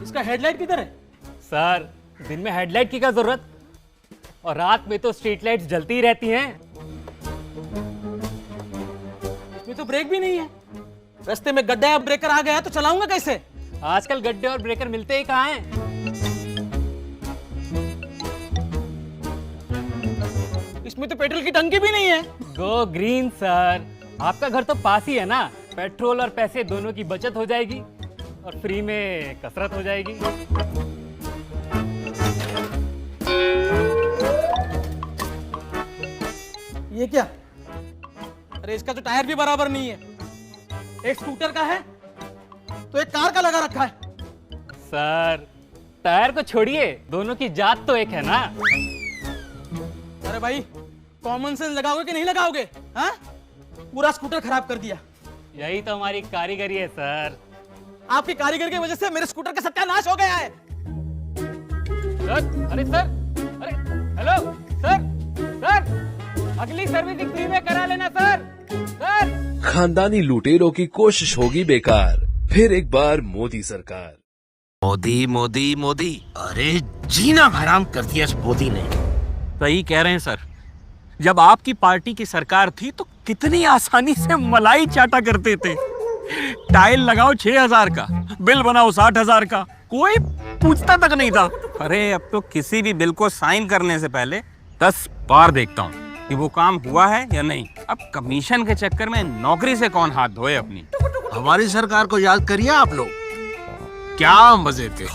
इसका हेडलाइट किधर है? सर, दिन में हेडलाइट की क्या जरूरत, और रात में तो स्ट्रीट लाइट्स जलती ही रहती हैं। इसमें तो ब्रेक भी नहीं है। रास्ते में गड्ढा या ब्रेकर आ गया तो चलाऊंगा कैसे? आजकल गड्ढे और ब्रेकर मिलते ही कहाँ हैं? इसमें तो पेट्रोल की टंकी भी नहीं है। गो ग्रीन सर, आपका घर तो पास ही है ना, पेट्रोल और पैसे दोनों की बचत हो जाएगी और फ्री में कसरत हो जाएगी। ये क्या? अरे इसका तो टायर भी बराबर नहीं है। एक स्कूटर का है तो एक कार का लगा रखा है। सर, टायर को छोड़िए, दोनों की जात तो एक है ना। अरे भाई, कॉमन सेंस लगाओगे कि नहीं लगाओगे? हाँ? पूरा स्कूटर खराब कर दिया। यही तो हमारी कारीगरी है सर। आपकी कारीगर की वजह से मेरे स्कूटर का सत्यानाश हो गया है। सर, अरे सर, अरे हेलो सर, सर अगली सर्विसिंग फ्री में करा लेना सर। सर, खानदानी लुटेरों की कोशिश होगी बेकार, फिर एक बार मोदी सरकार। मोदी मोदी मोदी, अरे जीना हराम कर दिया इस मोदी ने। सही कह रहे हैं सर, जब आपकी पार्टी की सरकार थी तो कितनी आसानी से मलाई चाटा करते थे। टाइल लगाओ 6,000 का, बिल बनाओ 60,000 का, कोई पूछता तक नहीं था। अरे अब तो किसी भी बिल को साइन करने से पहले 10 बार देखता हूँ कि वो काम हुआ है या नहीं। अब कमीशन के चक्कर में नौकरी से कौन हाथ धोए अपनी। हमारी सरकार को याद करिए आप लोग, क्या मजे थे।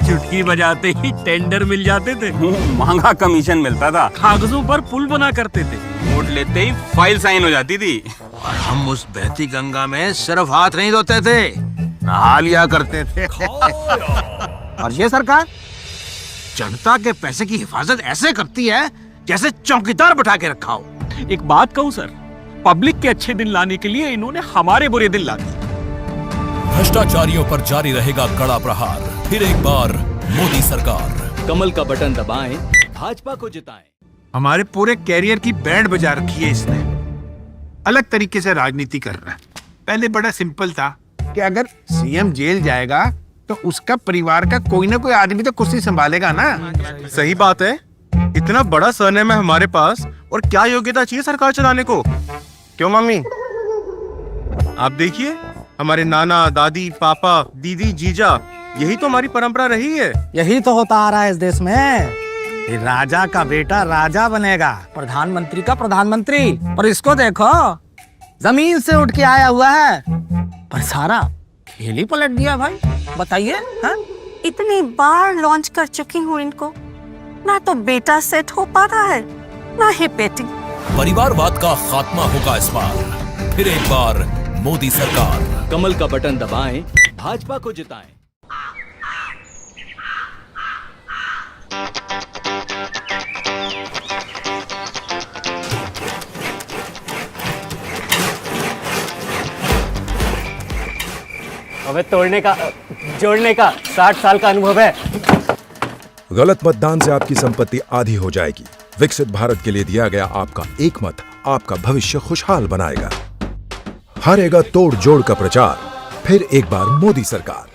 चुटकी बजाते ही टेंडर मिल जाते थे, महंगा कमीशन मिलता था, कागजों पर पुल बना करते थे, वोट लेते ही फाइल साइन हो जाती थी। और हम उस बहती गंगा में सिर्फ हाथ नहीं धोते थे, नहा लिया करते थे। और ये सरकार जनता के पैसे की हिफाजत ऐसे करती है जैसे चौकीदार बिठा के रखा हो। एक बात कहूँ सर, पब्लिक के अच्छे दिन लाने के लिए इन्होंने हमारे बुरे दिन ला दिए। भ्रष्टाचारियों पर जारी रहेगा कड़ा प्रहार, फिर एक बार मोदी सरकार। कमल का बटन दबाएं, भाजपा को जिताएं। हमारे पूरे कैरियर की बैंड बजा रखी है इसने। अलग तरीके से राजनीति कर रहा है। पहले बड़ा सिंपल था कि अगर सीएम जेल जाएगा तो उसका परिवार का कोई ना कोई आदमी तो कुर्सी संभालेगा ना। सही बात है, इतना बड़ा सरनेम है हमारे पास, और क्या योग्यता चाहिए सरकार चलाने को। क्यों मम्मी? आप देखिए, हमारे नाना, दादी, पापा, दीदी, जीजा, यही तो हमारी परंपरा रही है। यही तो होता आ रहा है इस देश में। ये राजा का बेटा राजा बनेगा, प्रधानमंत्री का प्रधानमंत्री। और इसको देखो, जमीन से उठ के आया हुआ है, पर सारा खेल ही पलट दिया भाई। बताइए। इतनी बार लॉन्च कर चुकी हूँ इनको, ना तो बेटा सेट हो पा रहा है, ना ही बेटी। परिवारवाद का खात्मा होगा इस बार, फिर एक बार मोदी सरकार। कमल का बटन दबाएं, भाजपा को जिताएं। अबे तोड़ने का, जोड़ने का 60 साल का अनुभव है। गलत मतदान से आपकी संपत्ति आधी हो जाएगी। विकसित भारत के लिए दिया गया आपका एक मत आपका भविष्य खुशहाल बनाएगा। हरेगा तोड़ जोड़ का प्रचार, फिर एक बार मोदी सरकार।